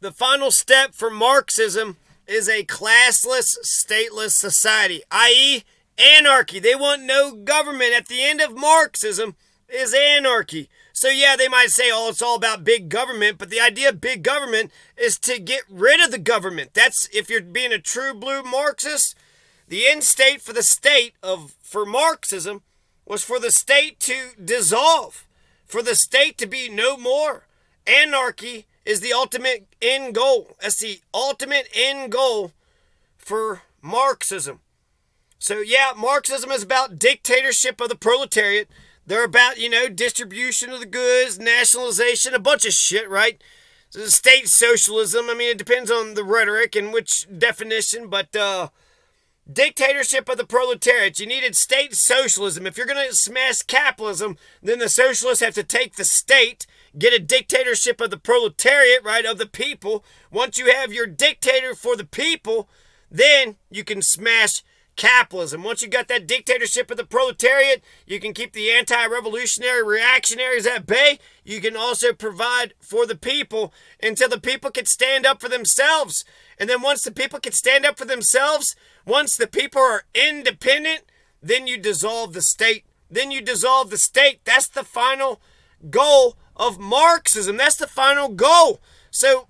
the final step for Marxism is a classless, stateless society, i.e., anarchy. They want no government. At the end of Marxism is anarchy. So yeah, they might say, oh, it's all about big government, but the idea of big government is to get rid of the government. That's, if you're being a true blue Marxist, the end state for the state for Marxism was for the state to dissolve, for the state to be no more. Anarchy is the ultimate end goal. That's the ultimate end goal for Marxism. So yeah, Marxism is about dictatorship of the proletariat. They're about, distribution of the goods, nationalization, a bunch of shit, right? So state socialism, I mean, it depends on the rhetoric and which definition, but dictatorship of the proletariat. You needed state socialism. If you're going to smash capitalism, then the socialists have to take the state, get a dictatorship of the proletariat, right, of the people. Once you have your dictator for the people, then you can smash capitalism. Once you got that dictatorship of the proletariat, you can keep the anti-revolutionary reactionaries at bay. You can also provide for the people until the people can stand up for themselves. And then once the people can stand up for themselves, once the people are independent, then you dissolve the state. Then you dissolve the state. That's the final goal of Marxism. That's the final goal. So,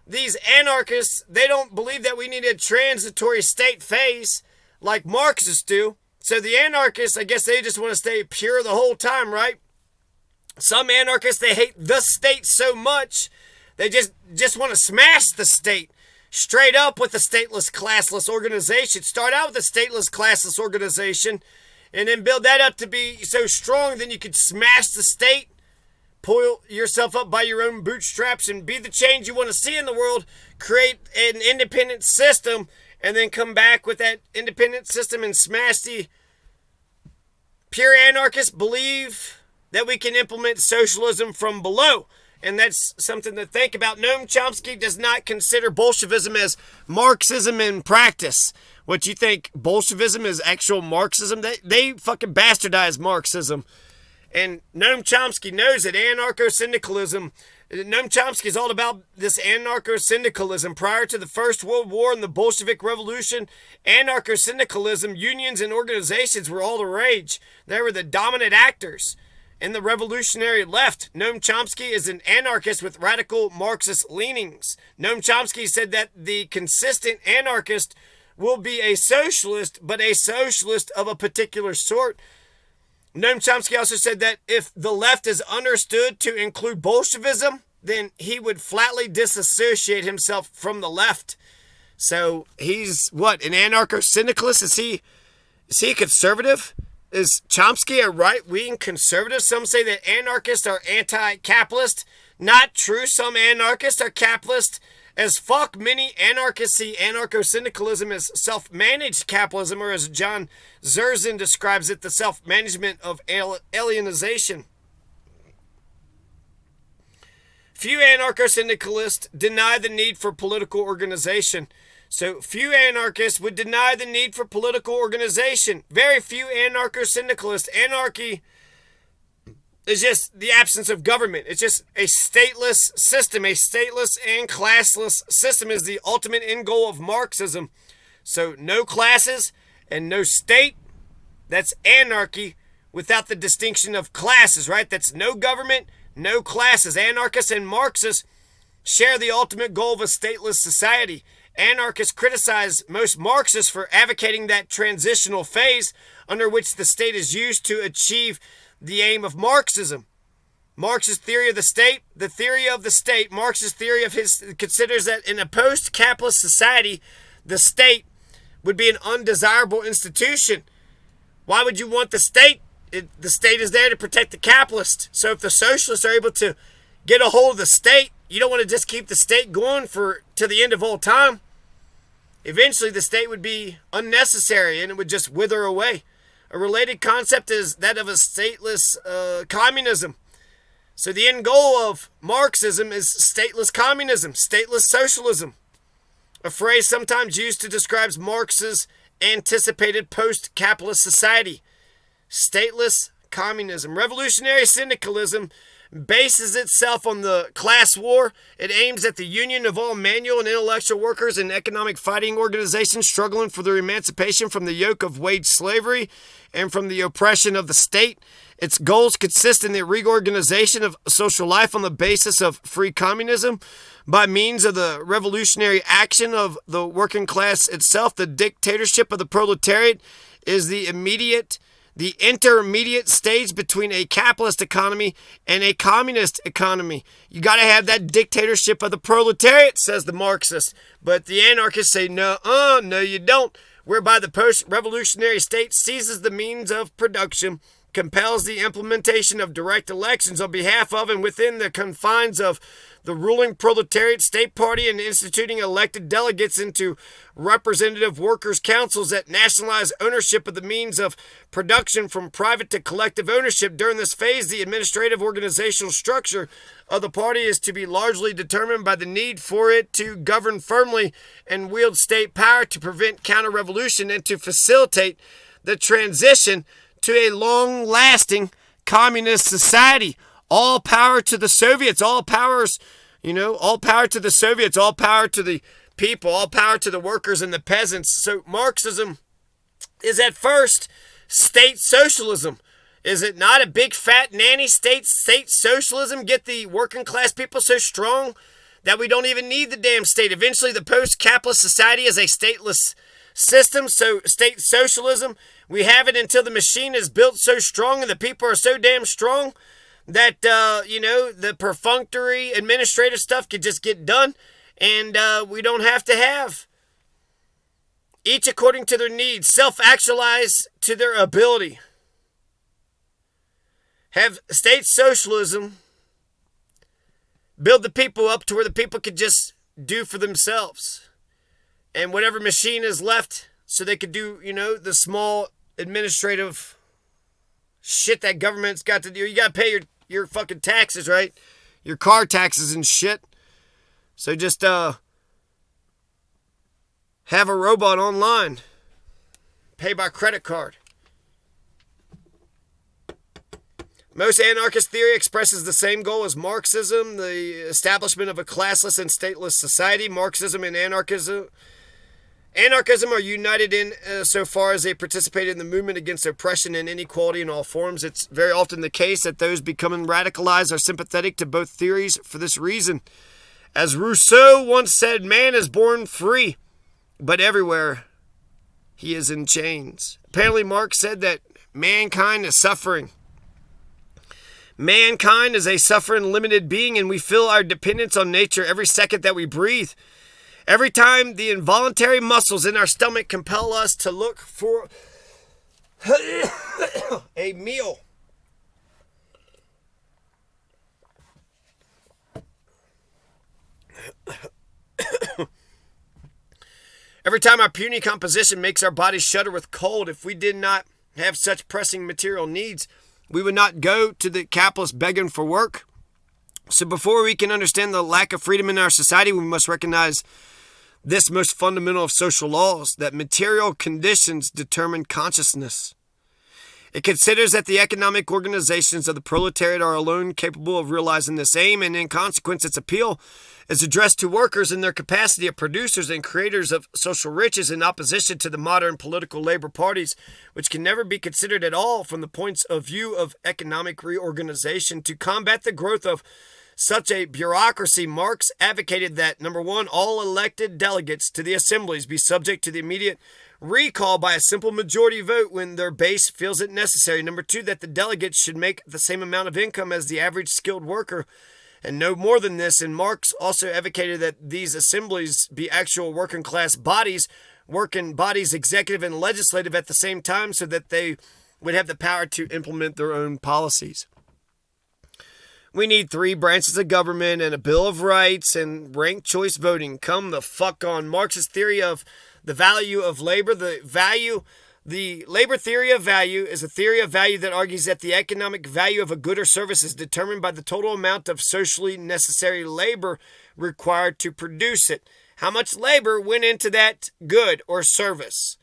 these anarchists, they don't believe that we need a transitory state phase like Marxists do. So the anarchists, I guess they just want to stay pure the whole time, right? Some anarchists, they hate the state so much, they just want to smash the state straight up with a stateless, classless organization. Start out with a stateless, classless organization, and then build that up to be so strong, then you could smash the state, pull yourself up by your own bootstraps, and be the change you want to see in the world, create an independent system, and then come back with that independent system and smash the pure anarchists believe that we can implement socialism from below. And that's something to think about. Noam Chomsky does not consider Bolshevism as Marxism in practice. What you think Bolshevism is actual Marxism? They fucking bastardize Marxism. And Noam Chomsky knows that anarcho-syndicalism, Noam Chomsky is all about this anarcho-syndicalism. Prior to the First World War and the Bolshevik Revolution, anarcho-syndicalism, unions and organizations were all the rage. They were the dominant actors in the revolutionary left. Noam Chomsky is an anarchist with radical Marxist leanings. Noam Chomsky said that the consistent anarchist will be a socialist, but a socialist of a particular sort. Noam Chomsky also said that if the left is understood to include Bolshevism, then he would flatly disassociate himself from the left. So he's what, an anarcho-syndicalist? Is he a conservative? Is Chomsky a right-wing conservative? Some say that anarchists are anti-capitalist. Not true. Some anarchists are capitalist as fuck. Many anarchists see anarcho-syndicalism as self-managed capitalism, or as John Zerzan describes it, the self-management of alienization. Few anarcho-syndicalists deny the need for political organization. So few anarchists would deny the need for political organization. Very few anarcho-syndicalists. Anarchy is just the absence of government. It's just a stateless system. A stateless and classless system is the ultimate end goal of Marxism. So no classes and no state. That's anarchy without the distinction of classes, right? That's no government, no classes. Anarchists and Marxists share the ultimate goal of a stateless society. Anarchists criticize most Marxists for advocating that transitional phase under which the state is used to achieve the aim of Marxism. Marx's theory of the state, Marx's theory of his considers that in a post-capitalist society, the state would be an undesirable institution. Why would you want the state? The state is there to protect the capitalist. So if the socialists are able to get a hold of the state, you don't want to just keep the state going to the end of all time. Eventually, the state would be unnecessary and it would just wither away. A related concept is that of a stateless communism. So the end goal of Marxism is stateless communism, stateless socialism, a phrase sometimes used to describe Marx's anticipated post-capitalist society. Stateless communism. Revolutionary syndicalism bases itself on the class war. It aims at the union of all manual and intellectual workers in economic fighting organizations struggling for their emancipation from the yoke of wage slavery and from the oppression of the state. Its goals consist in the reorganization of social life on the basis of free communism by means of the revolutionary action of the working class itself. The dictatorship of the proletariat is the intermediate stage between a capitalist economy and a communist economy. You got to have that dictatorship of the proletariat, says the Marxists. But the anarchists say, no, you don't. Whereby the post-revolutionary state seizes the means of production, compels the implementation of direct elections on behalf of and within the confines of the ruling proletariat state party, and instituting elected delegates into representative workers' councils that nationalize ownership of the means of production from private to collective ownership. During this phase, the administrative organizational structure of the party is to be largely determined by the need for it to govern firmly and wield state power to prevent counter-revolution and to facilitate the transition to a long-lasting communist society. All power to the Soviets, all power to the Soviets, all power to the people, all power to the workers and the peasants. So Marxism is at first state socialism. Is it not a big fat nanny state socialism? Get the working class people so strong that we don't even need the damn state. Eventually the post-capitalist society is a stateless system. So state socialism, we have it until the machine is built so strong and the people are so damn strong that, the perfunctory administrative stuff could just get done, and we don't have to have, each according to their needs, self-actualize to their ability. Have state socialism build the people up to where the people could just do for themselves. And whatever machine is left, so they could do, the small administrative shit that government's got to do. You got to pay your fucking taxes, right? Your car taxes and shit. So just have a robot online. Pay by credit card. Most anarchist theory expresses the same goal as Marxism, the establishment of a classless and stateless society. Marxism and Anarchism are united in so far as they participate in the movement against oppression and inequality in all forms. It's very often the case that those becoming radicalized are sympathetic to both theories for this reason. As Rousseau once said, man is born free, but everywhere he is in chains. Apparently Marx said that mankind is suffering. Mankind is a suffering, limited being, and we feel our dependence on nature every second that we breathe. Every time the involuntary muscles in our stomach compel us to look for a meal. Every time our puny composition makes our bodies shudder with cold, if we did not have such pressing material needs, we would not go to the capitalist begging for work. So before we can understand the lack of freedom in our society, we must recognize this most fundamental of social laws, that material conditions determine consciousness. It considers that the economic organizations of the proletariat are alone capable of realizing this aim, and in consequence its appeal is addressed to workers in their capacity of producers and creators of social riches, in opposition to the modern political labor parties, which can never be considered at all from the points of view of economic reorganization. To combat the growth of such a bureaucracy, Marx advocated that, number one, all elected delegates to the assemblies be subject to the immediate recall by a simple majority vote when their base feels it necessary. Number two, that the delegates should make the same amount of income as the average skilled worker, and no more than this. And Marx also advocated that these assemblies be actual working class bodies, working bodies, executive and legislative at the same time, so that they would have the power to implement their own policies. We need 3 branches of government and a Bill of Rights and ranked choice voting. Come the fuck on. Marx's theory of the value of labor. The labor theory of value is a theory of value that argues that the economic value of a good or service is determined by the total amount of socially necessary labor required to produce it. How much labor went into that good or service?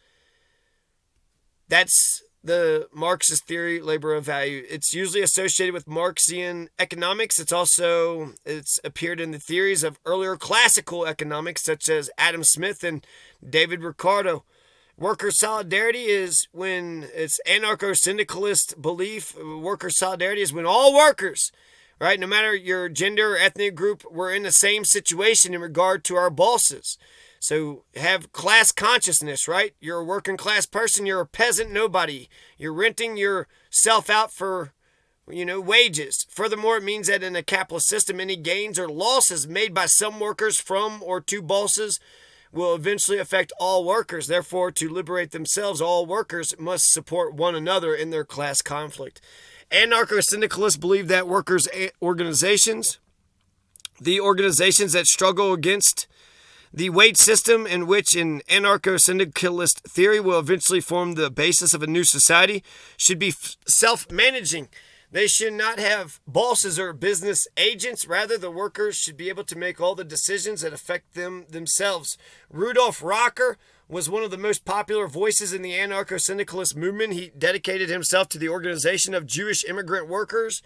That's the Marxist theory, labor of value. It's usually associated with Marxian economics. It's appeared in the theories of earlier classical economics, such as Adam Smith and David Ricardo. Worker solidarity is when it's anarcho-syndicalist belief. Worker solidarity is when all workers, right, no matter your gender or ethnic group, we're in the same situation in regard to our bosses. So have class consciousness, right? You're a working class person. You're a peasant nobody. You're renting yourself out for, wages. Furthermore, it means that in a capitalist system, any gains or losses made by some workers from or to bosses will eventually affect all workers. Therefore, to liberate themselves, all workers must support one another in their class conflict. Anarcho-syndicalists believe that workers' organizations, the organizations that struggle against the wage system, in which an anarcho-syndicalist theory will eventually form the basis of a new society, should be self-managing. They should not have bosses or business agents. Rather, the workers should be able to make all the decisions that affect them themselves. Rudolf Rocker was one of the most popular voices in the anarcho-syndicalist movement. He dedicated himself to the organization of Jewish immigrant workers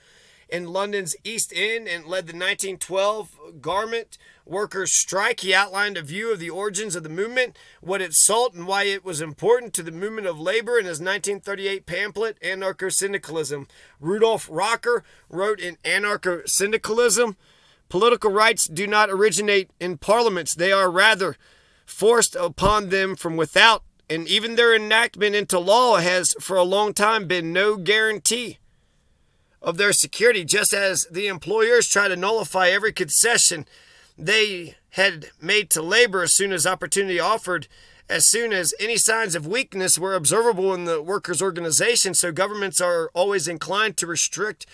in London's East End and led the 1912 garment workers' strike. He outlined a view of the origins of the movement, what it sought, and why it was important to the movement of labor in his 1938 pamphlet, Anarcho-Syndicalism. Rudolf Rocker wrote in Anarcho-Syndicalism, political rights do not originate in parliaments. They are rather forced upon them from without, and even their enactment into law has for a long time been no guarantee of their security, just as the employers try to nullify every concession they had made to labor as soon as opportunity offered. As soon as any signs of weakness were observable in the workers' organization, so governments are always inclined to restrict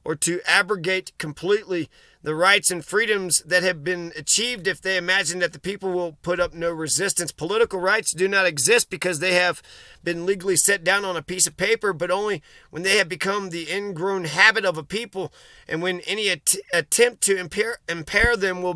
or to abrogate completely the rights and freedoms that have been achieved if they imagine that the people will put up no resistance. Political rights do not exist because they have been legally set down on a piece of paper, but only when they have become the ingrown habit of a people, and when any attempt to impair them will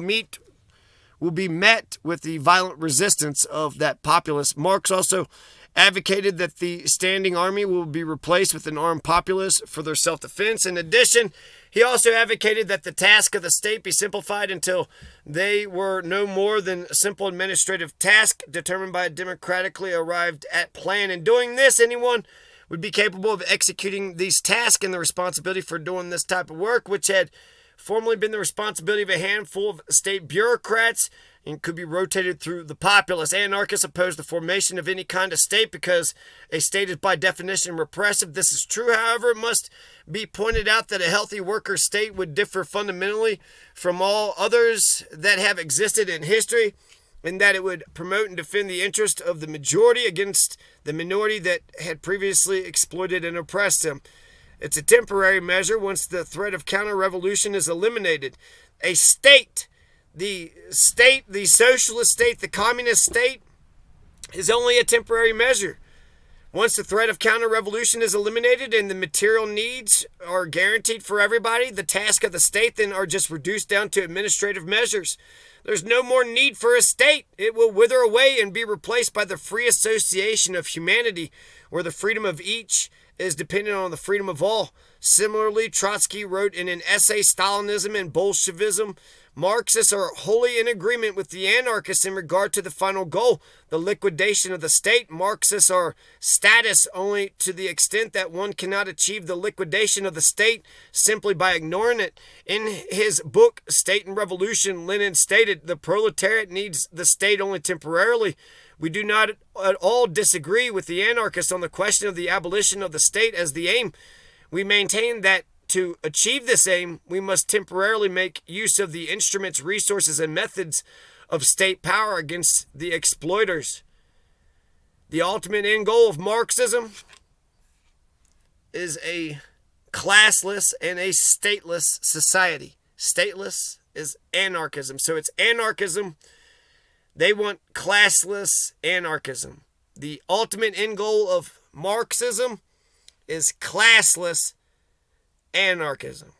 be met with the violent resistance of that populace. Marx also advocated that the standing army will be replaced with an armed populace for their self-defense. In addition, he also advocated that the task of the state be simplified until they were no more than a simple administrative task determined by a democratically arrived at plan. In doing this, anyone would be capable of executing these tasks, and the responsibility for doing this type of work, which had formerly been the responsibility of a handful of state bureaucrats, and could be rotated through the populace. Anarchists oppose the formation of any kind of state because a state is by definition repressive. This is true. However, it must be pointed out that a healthy worker state would differ fundamentally from all others that have existed in history, in that it would promote and defend the interest of the majority against the minority that had previously exploited and oppressed them. It's a temporary measure once the threat of counter-revolution is eliminated. A state, the socialist state, the communist state, is only a temporary measure. Once the threat of counter-revolution is eliminated and the material needs are guaranteed for everybody, the task of the state then are just reduced down to administrative measures. There's no more need for a state. It will wither away and be replaced by the free association of humanity, where the freedom of each is dependent on the freedom of all. Similarly, Trotsky wrote in an essay, Stalinism and Bolshevism. Marxists are wholly in agreement with the anarchists in regard to the final goal, the liquidation of the state. Marxists are statists only to the extent that one cannot achieve the liquidation of the state simply by ignoring it. In his book, State and Revolution, Lenin stated, the proletariat needs the state only temporarily. We do not at all disagree with the anarchists on the question of the abolition of the state as the aim. We maintain that to achieve this aim, we must temporarily make use of the instruments, resources, and methods of state power against the exploiters. The ultimate end goal of Marxism is a classless and a stateless society. Stateless is anarchism. So it's anarchism. They want classless anarchism. The ultimate end goal of Marxism is classless anarchism.